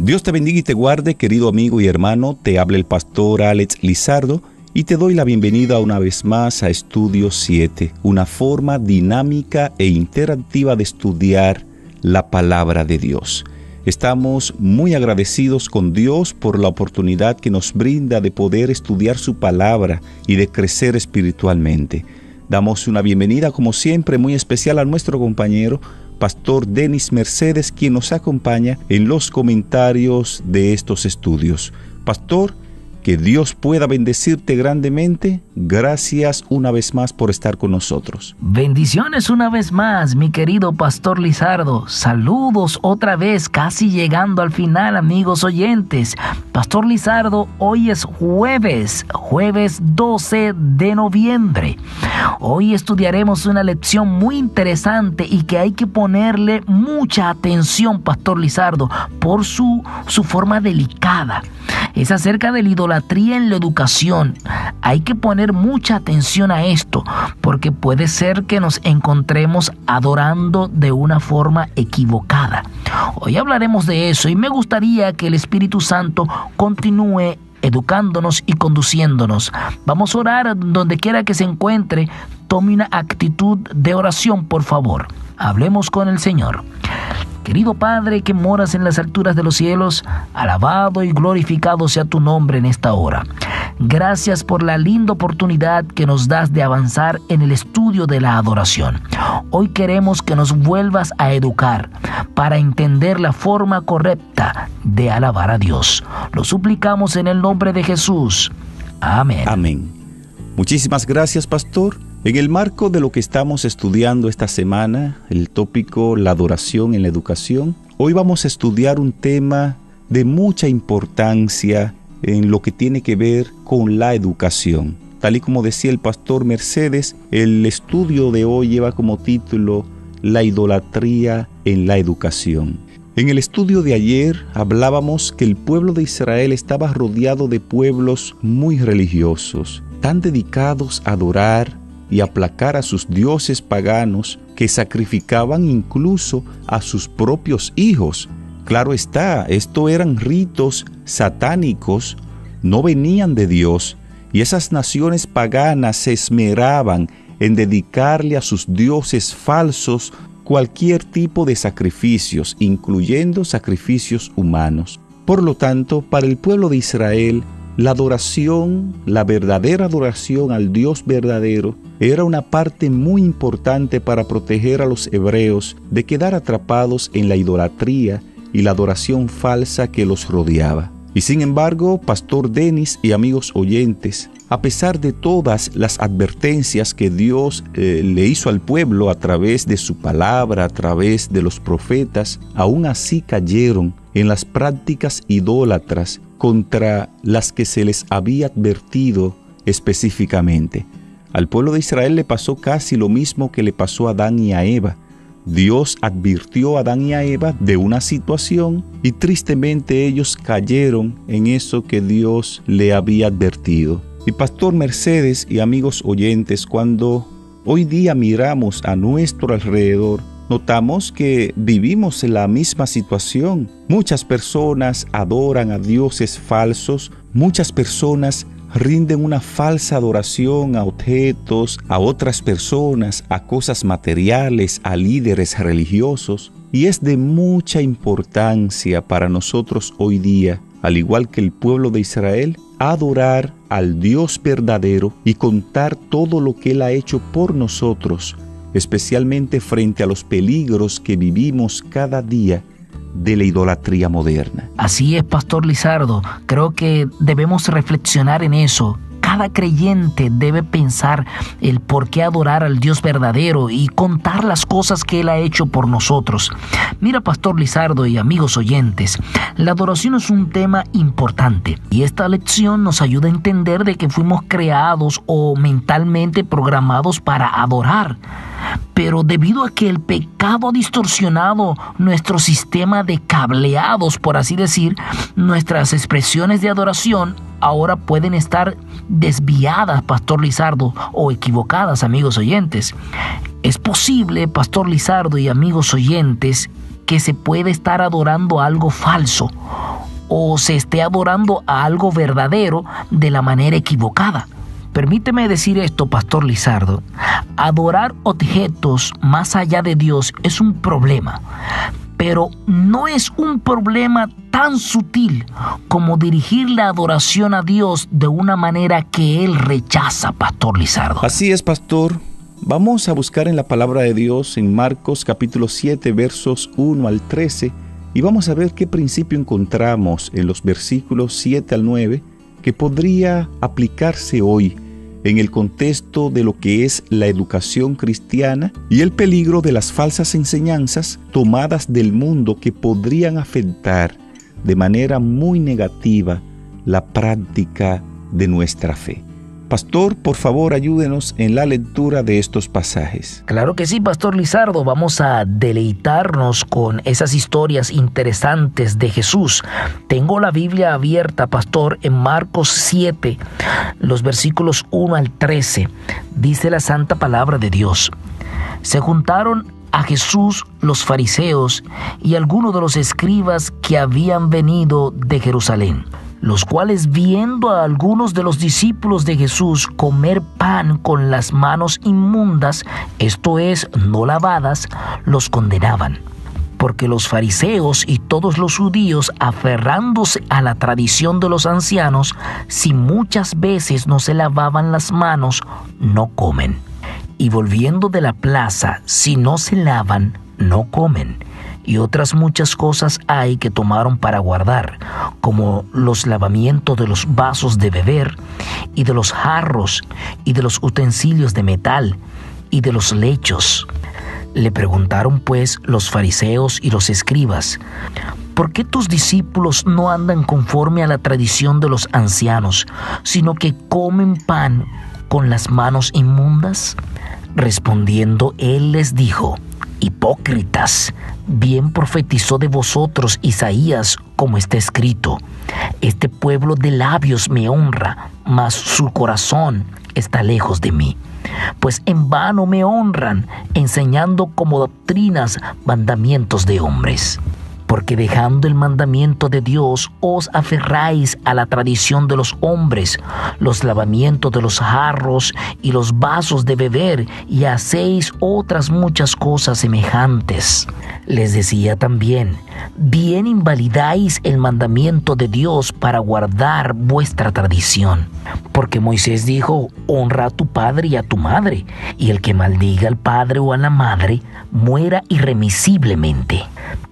Dios te bendiga y te guarde, querido amigo y hermano. Te habla el pastor Alex Lizardo y te doy la bienvenida una vez más a Estudio 7, una forma dinámica e interactiva de estudiar la palabra de Dios. Estamos muy agradecidos con Dios por la oportunidad que nos brinda de poder estudiar su palabra y de crecer espiritualmente. Damos una bienvenida, como siempre, muy especial a nuestro compañero, Pastor Denis Mercedes, quien nos acompaña en los comentarios de estos estudios. Pastor, que Dios pueda bendecirte grandemente. Gracias una vez más por estar con nosotros. Bendiciones una vez más, mi querido Pastor Lizardo. Saludos otra vez, casi llegando al final, amigos oyentes. Pastor Lizardo, hoy es jueves 12 de noviembre. Hoy estudiaremos una lección muy interesante y que hay que ponerle mucha atención, Pastor Lizardo, por su forma delicada. Es acerca de la idolatría en la educación. Hay que poner mucha atención a esto, porque puede ser que nos encontremos adorando de una forma equivocada. Hoy hablaremos de eso y me gustaría que el Espíritu Santo continúe educándonos y conduciéndonos. Vamos a orar donde quiera que se encuentre. Tome una actitud de oración, por favor. Hablemos con el Señor. Querido Padre que moras en las alturas de los cielos, alabado y glorificado sea tu nombre en esta hora. Gracias por la linda oportunidad que nos das de avanzar en el estudio de la adoración. Hoy queremos que nos vuelvas a educar para entender la forma correcta de alabar a Dios. Lo suplicamos en el nombre de Jesús. Amén. Amén. Muchísimas gracias, Pastor. En el marco de lo que estamos estudiando esta semana, el tópico la adoración en la educación, hoy vamos a estudiar un tema de mucha importancia en lo que tiene que ver con la educación. Tal y como decía el pastor Mercedes, el estudio de hoy lleva como título La idolatría en la educación. En el estudio de ayer hablábamos que el pueblo de Israel estaba rodeado de pueblos muy religiosos, tan dedicados a adorar y aplacar a sus dioses paganos que sacrificaban incluso a sus propios hijos. Claro está, esto eran ritos satánicos, no venían de Dios, y esas naciones paganas se esmeraban en dedicarle a sus dioses falsos cualquier tipo de sacrificios, incluyendo sacrificios humanos. Por lo tanto, para el pueblo de Israel, la adoración, la verdadera adoración al Dios verdadero, era una parte muy importante para proteger a los hebreos de quedar atrapados en la idolatría y la adoración falsa que los rodeaba. Y sin embargo, Pastor Denis y amigos oyentes, a pesar de todas las advertencias que Dios le hizo al pueblo a través de su palabra, a través de los profetas, aún así cayeron en las prácticas idólatras contra las que se les había advertido específicamente. Al pueblo de Israel le pasó casi lo mismo que le pasó a Adán y a Eva. Dios advirtió a Adán y a Eva de una situación y tristemente ellos cayeron en eso que Dios le había advertido. Y Pastor Mercedes y amigos oyentes, cuando hoy día miramos a nuestro alrededor, notamos que vivimos en la misma situación. Muchas personas adoran a dioses falsos, muchas personas rinden una falsa adoración a objetos, a otras personas, a cosas materiales, a líderes religiosos. Y es de mucha importancia para nosotros hoy día, al igual que el pueblo de Israel, adorar al Dios verdadero y contar todo lo que Él ha hecho por nosotros, especialmente frente a los peligros que vivimos cada día de la idolatría moderna. Así es, Pastor Lizardo. Creo que debemos reflexionar en eso. Cada creyente debe pensar el por qué adorar al Dios verdadero y contar las cosas que Él ha hecho por nosotros. Mira, Pastor Lizardo y amigos oyentes, la adoración es un tema importante y esta lección nos ayuda a entender de que fuimos creados o mentalmente programados para adorar. Pero debido a que el pecado ha distorsionado nuestro sistema de cableados, por así decir, nuestras expresiones de adoración ahora pueden estar desviadas, Pastor Lizardo, o equivocadas, amigos oyentes. Es posible, Pastor Lizardo y amigos oyentes, que se puede estar adorando algo falso o se esté adorando a algo verdadero de la manera equivocada. Permíteme decir esto, Pastor Lizardo. Adorar objetos más allá de Dios es un problema, pero no es un problema tan sutil como dirigir la adoración a Dios de una manera que Él rechaza, Pastor Lizardo. Así es, Pastor. Vamos a buscar en la palabra de Dios en Marcos capítulo 7, versos 1 al 13, y vamos a ver qué principio encontramos en los versículos 7 al 9 que podría aplicarse hoy en el contexto de lo que es la educación cristiana y el peligro de las falsas enseñanzas tomadas del mundo que podrían afectar de manera muy negativa la práctica de nuestra fe. Pastor, por favor, ayúdenos en la lectura de estos pasajes. Claro que sí, Pastor Lizardo. Vamos a deleitarnos con esas historias interesantes de Jesús. Tengo la Biblia abierta, Pastor, en Marcos 7, los versículos 1 al 13. Dice la santa palabra de Dios. Se juntaron a Jesús los fariseos y algunos de los escribas que habían venido de Jerusalén, los cuales, viendo a algunos de los discípulos de Jesús comer pan con las manos inmundas, esto es, no lavadas, los condenaban. Porque los fariseos y todos los judíos, aferrándose a la tradición de los ancianos, si muchas veces no se lavaban las manos, no comen. Y volviendo de la plaza, si no se lavan, no comen. Y otras muchas cosas hay que tomaron para guardar, como los lavamientos de los vasos de beber, y de los jarros, y de los utensilios de metal, y de los lechos. Le preguntaron pues los fariseos y los escribas: ¿por qué tus discípulos no andan conforme a la tradición de los ancianos, sino que comen pan con las manos inmundas? Respondiendo él les dijo: hipócritas, bien profetizó de vosotros Isaías, como está escrito: este pueblo de labios me honra, mas su corazón está lejos de mí. Pues en vano me honran, enseñando como doctrinas mandamientos de hombres. Porque dejando el mandamiento de Dios, os aferráis a la tradición de los hombres, los lavamientos de los jarros y los vasos de beber, y hacéis otras muchas cosas semejantes. Les decía también: bien invalidáis el mandamiento de Dios para guardar vuestra tradición. Porque Moisés dijo: honra a tu padre y a tu madre, y el que maldiga al padre o a la madre, muera irremisiblemente.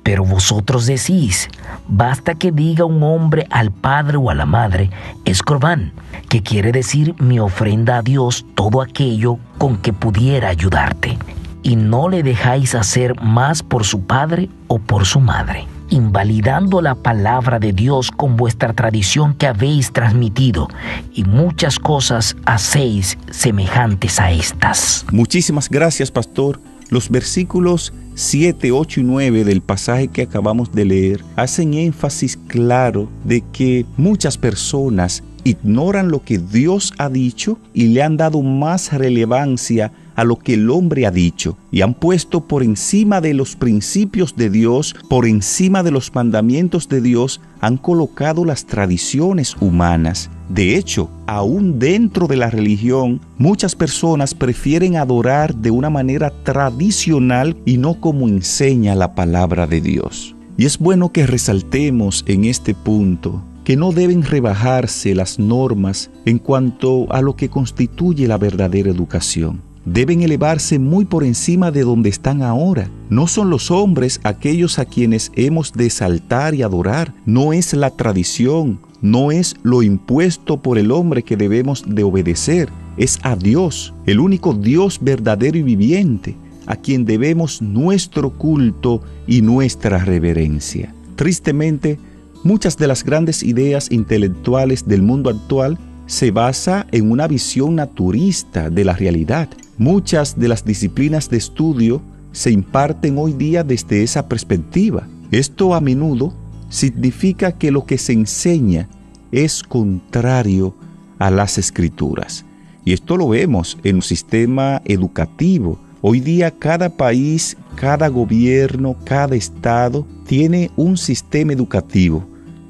Pero vosotros decís: basta que diga un hombre al padre o a la madre, es corbán, que quiere decir mi ofrenda a Dios, todo aquello con que pudiera ayudarte. Y no le dejáis hacer más por su padre o por su madre, invalidando la palabra de Dios con vuestra tradición que habéis transmitido, y muchas cosas hacéis semejantes a estas. Muchísimas gracias, Pastor. Los versículos 7, 8 y 9 del pasaje que acabamos de leer hacen énfasis claro de que muchas personas ignoran lo que Dios ha dicho y le han dado más relevancia a lo que el hombre ha dicho, y han puesto por encima de los principios de Dios, por encima de los mandamientos de Dios, han colocado las tradiciones humanas. De hecho, aún dentro de la religión, muchas personas prefieren adorar de una manera tradicional y no como enseña la palabra de Dios. Y es bueno que resaltemos en este punto que no deben rebajarse las normas en cuanto a lo que constituye la verdadera educación. Deben elevarse muy por encima de donde están ahora. No son los hombres aquellos a quienes hemos de exaltar y adorar. No es la tradición, no es lo impuesto por el hombre que debemos de obedecer. Es a Dios, el único Dios verdadero y viviente, a quien debemos nuestro culto y nuestra reverencia. Tristemente, muchas de las grandes ideas intelectuales del mundo actual se basan en una visión naturista de la realidad. Muchas de las disciplinas de estudio se imparten hoy día desde esa perspectiva. Esto a menudo significa que lo que se enseña es contrario a las Escrituras. Y esto lo vemos en un sistema educativo. Hoy día cada país, cada gobierno, cada estado tiene un sistema educativo,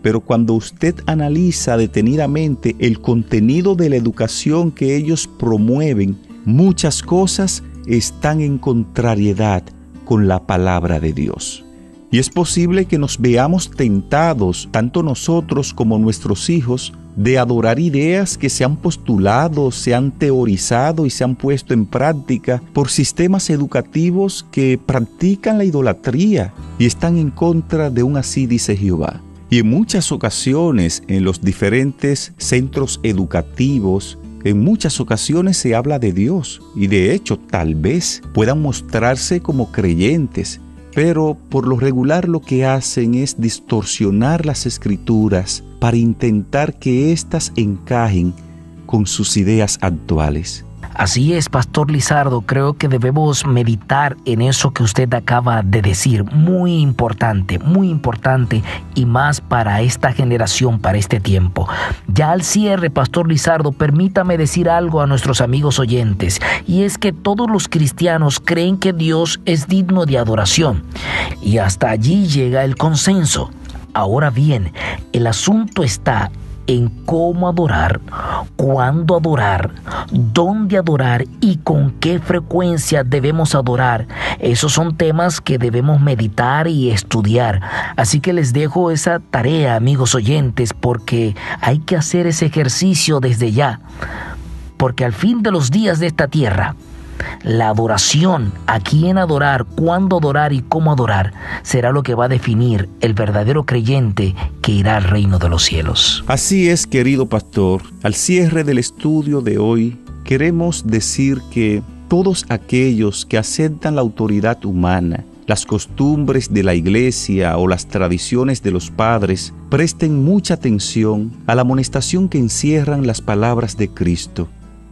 pero cuando usted analiza detenidamente el contenido de la educación que ellos promueven, muchas cosas están en contrariedad con la palabra de Dios. Y es posible que nos veamos tentados, tanto nosotros como nuestros hijos, de adorar ideas que se han postulado, se han teorizado y se han puesto en práctica por sistemas educativos que practican la idolatría y están en contra de un así dice Jehová. Y en muchas ocasiones, en los diferentes centros educativos, en muchas ocasiones se habla de Dios y de hecho tal vez puedan mostrarse como creyentes, pero por lo regular lo que hacen es distorsionar las escrituras para intentar que éstas encajen con sus ideas actuales. Así es, Pastor Lizardo, creo que debemos meditar en eso que usted acaba de decir. Muy importante y más para esta generación, para este tiempo. Ya al cierre, Pastor Lizardo, permítame decir algo a nuestros amigos oyentes, y es que todos los cristianos creen que Dios es digno de adoración, y hasta allí llega el consenso. Ahora bien, el asunto está en cómo adorar, cuándo adorar, dónde adorar y con qué frecuencia debemos adorar. Esos son temas que debemos meditar y estudiar. Así que les dejo esa tarea, amigos oyentes, porque hay que hacer ese ejercicio desde ya. Porque al fin de los días de esta tierra, la adoración, a quién adorar, cuándo adorar y cómo adorar, será lo que va a definir el verdadero creyente que irá al reino de los cielos. Así es, querido pastor. Al cierre del estudio de hoy, queremos decir que todos aquellos que aceptan la autoridad humana, las costumbres de la iglesia o las tradiciones de los padres, presten mucha atención a la amonestación que encierran las palabras de Cristo.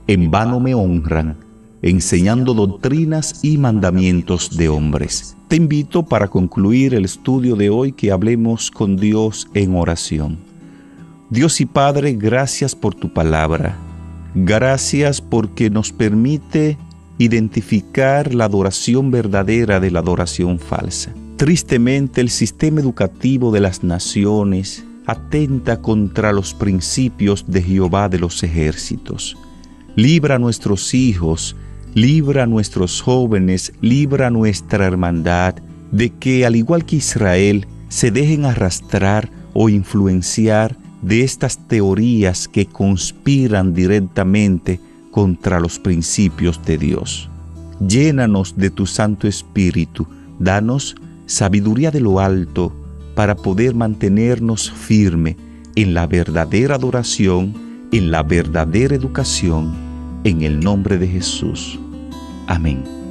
En vano me honran, enseñando doctrinas y mandamientos de hombres. Te invito para concluir el estudio de hoy que hablemos con Dios en oración. Dios y Padre, gracias por tu palabra. Gracias porque nos permite identificar la adoración verdadera de la adoración falsa. Tristemente, el sistema educativo de las naciones atenta contra los principios de Jehová de los ejércitos. Libra a nuestros hijos, libra a nuestros jóvenes, libra a nuestra hermandad de que, al igual que Israel, se dejen arrastrar o influenciar de estas teorías que conspiran directamente contra los principios de Dios. Llénanos de tu Santo Espíritu, danos sabiduría de lo alto para poder mantenernos firme en la verdadera adoración, en la verdadera educación, en el nombre de Jesús. Amén.